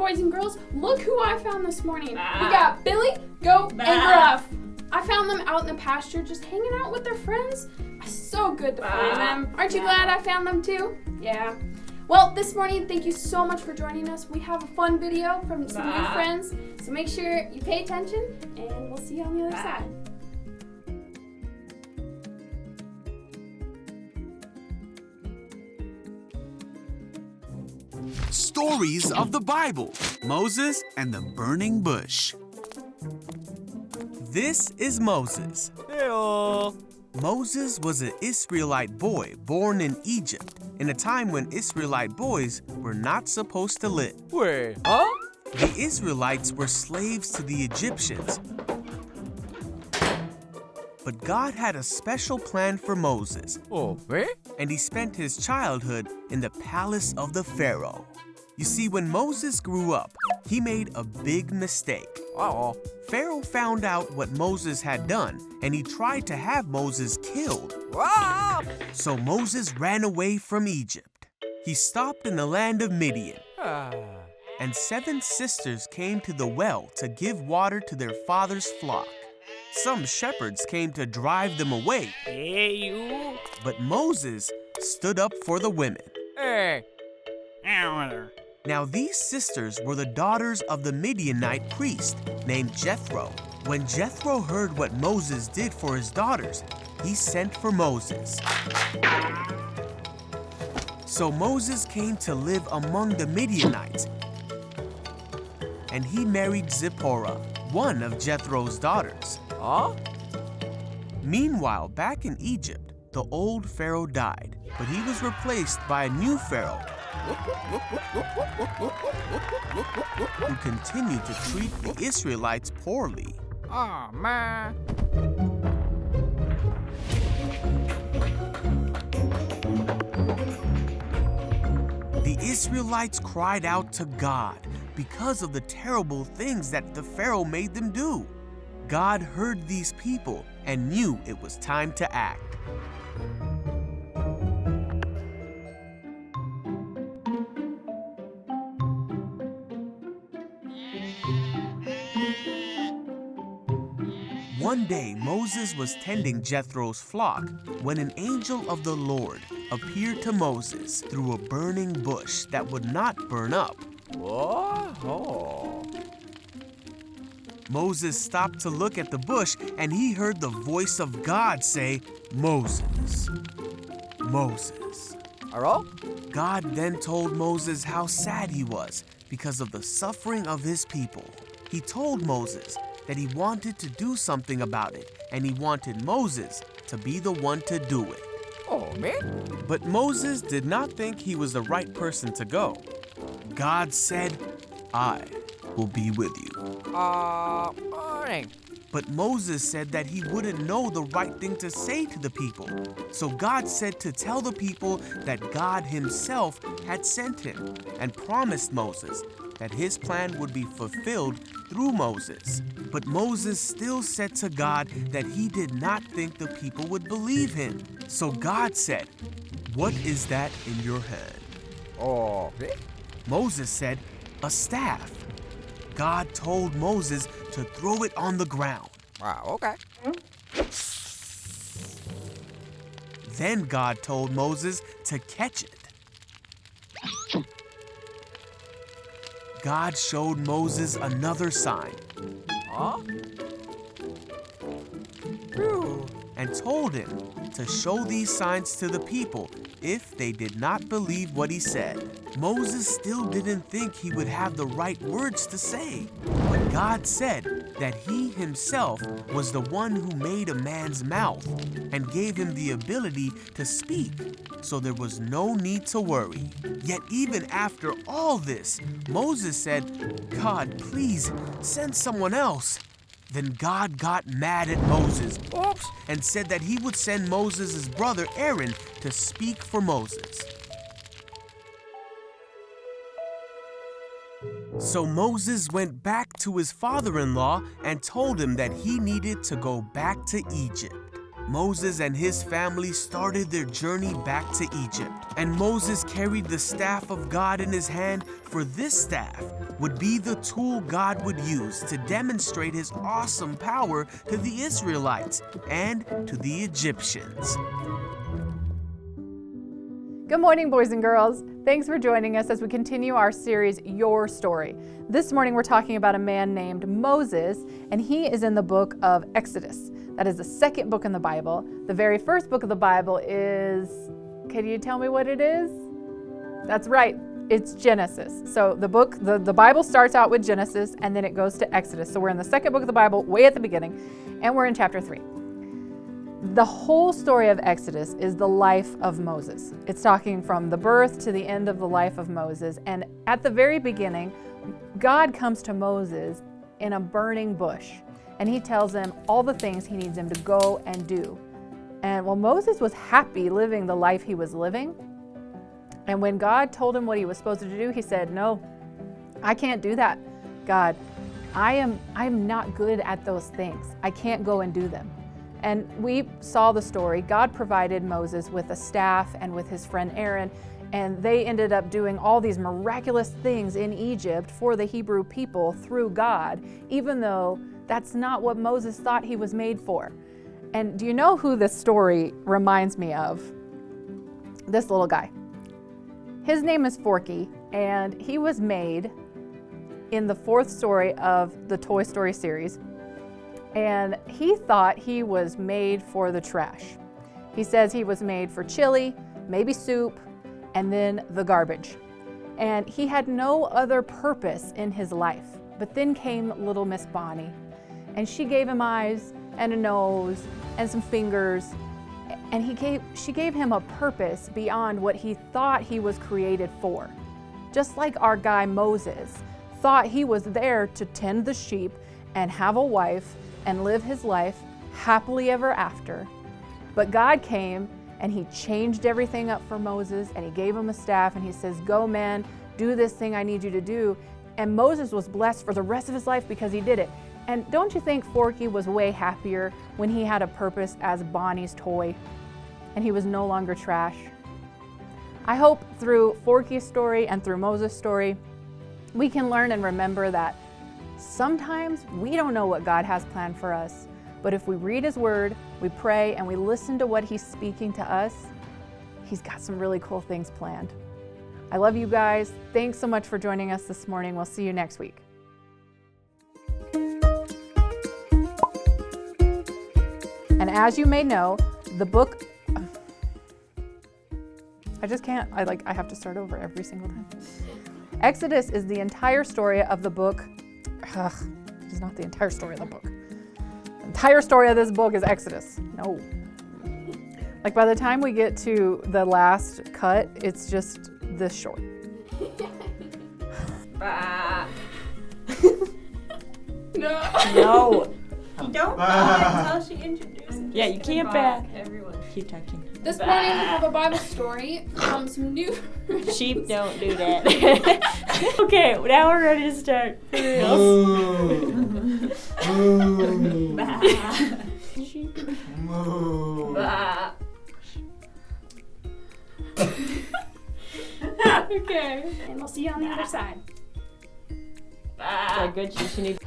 boys and girls, look who I found this morning. We got Billy, Goat, and Gruff. I found them out in the pasture just hanging out with their friends. So good to find them. Aren't you glad I found them too? Yeah. Well, this morning, thank you so much for joining us. We have a fun video from some new friends, so make sure you pay attention, and we'll see you on the other side. Stories of the Bible. Moses and the burning bush. This is Moses. Hello. Moses was an Israelite boy born in Egypt in a time when Israelite boys were not supposed to live. Wait, huh? The Israelites were slaves to the Egyptians. But God had a special plan for Moses. Oh, eh? And he spent his childhood in the palace of the Pharaoh. You see, when Moses grew up, he made a big mistake. Uh-oh. Pharaoh found out what Moses had done, and he tried to have Moses killed. Ah! So Moses ran away from Egypt. He stopped in the land of Midian, and 7 sisters came to the well to give water to their father's flock. Some shepherds came to drive them away. Hey, you. But Moses stood up for the women. Hey. Now these sisters were the daughters of the Midianite priest named Jethro. When Jethro heard what Moses did for his daughters, he sent for Moses. So Moses came to live among the Midianites, and he married Zipporah, one of Jethro's daughters. Huh? Meanwhile, back in Egypt, the old Pharaoh died, but he was replaced by a new Pharaoh who continued to treat the Israelites poorly. Oh, man. The Israelites cried out to God because of the terrible things that the Pharaoh made them do. God heard these people and knew it was time to act. One day, Moses was tending Jethro's flock when an angel of the Lord appeared to Moses through a burning bush that would not burn up. Whoa. Moses stopped to look at the bush, and he heard the voice of God say, "Moses, Moses." Hello? God then told Moses how sad he was because of the suffering of his people. He told Moses that he wanted to do something about it, and he wanted Moses to be the one to do it. Oh, man. But Moses did not think he was the right person to go. God said, "I will be with you." Morning. But Moses said that he wouldn't know the right thing to say to the people. So God said to tell the people that God himself had sent him and promised Moses that his plan would be fulfilled through Moses. But Moses still said to God that he did not think the people would believe him. So God said, "What is that in your hand?" Oh, eh? Moses said, "A staff." God told Moses to throw it on the ground. Wow, okay. Then God told Moses to catch it. God showed Moses another sign. Huh? Phew. And told him to show these signs to the people if they did not believe what he said. Moses still didn't think he would have the right words to say. But God said that he himself was the one who made a man's mouth and gave him the ability to speak. So there was no need to worry. Yet even after all this, Moses said, "God, please send someone else." Then God got mad at Moses, and said that he would send Moses' brother Aaron to speak for Moses. So Moses went back to his father-in-law and told him that he needed to go back to Egypt. Moses and his family started their journey back to Egypt, and Moses carried the staff of God in his hand, for this staff would be the tool God would use to demonstrate his awesome power to the Israelites and to the Egyptians. Good morning, boys and girls. Thanks for joining us as we continue our series, Your Story. This morning we're talking about a man named Moses, and he is in the book of Exodus. That is the second book in the Bible. The very first book of the Bible is, can you tell me what it is? That's right, it's Genesis. So the Bible starts out with Genesis and then it goes to Exodus. So we're in the second book of the Bible, way at the beginning, and we're in chapter 3. The whole story of Exodus is the life of Moses. It's talking from the birth to the end of the life of Moses. And at the very beginning, God comes to Moses in a burning bush. And he tells him all the things he needs him to go and do. And well, Moses was happy living the life he was living. And when God told him what he was supposed to do, he said, "No, I can't do that. God, I'm not good at those things. I can't go and do them." And we saw the story. God provided Moses with a staff and with his friend Aaron, and they ended up doing all these miraculous things in Egypt for the Hebrew people through God, even though that's not what Moses thought he was made for. And do you know who this story reminds me of? This little guy. His name is Forky, and he was made in the fourth story of the Toy Story series. And he thought he was made for the trash. He says he was made for chili, maybe soup, and then the garbage. And he had no other purpose in his life. But then came little Miss Bonnie, and she gave him eyes and a nose and some fingers, and she gave him a purpose beyond what he thought he was created for. Just like our guy Moses thought he was there to tend the sheep and have a wife and live his life happily ever after. But God came and he changed everything up for Moses, and he gave him a staff, and he says, "Go, man, do this thing I need you to do." And Moses was blessed for the rest of his life because he did it. And don't you think Forky was way happier when he had a purpose as Bonnie's toy and he was no longer trash? I hope through Forky's story and through Moses' story, we can learn and remember that sometimes we don't know what God has planned for us, but if we read his word, we pray, and we listen to what he's speaking to us, he's got some really cool things planned. I love you guys. Thanks so much for joining us this morning. We'll see you next week. And as you may know, the book, I have to start over every single time. Exodus is the entire story of the book. It is not the entire story of the book. The entire story of this book is Exodus. No. Like by the time we get to the last cut, it's just this short. No. You don't until she introduces. Yeah, you can't back. Everyone. Keep touching. This morning we have a Bible story from some new. Sheep don't do that. Okay, now we're ready to start. For real. Sheep. Okay. And we'll see you on the other side. Is that good? She needs.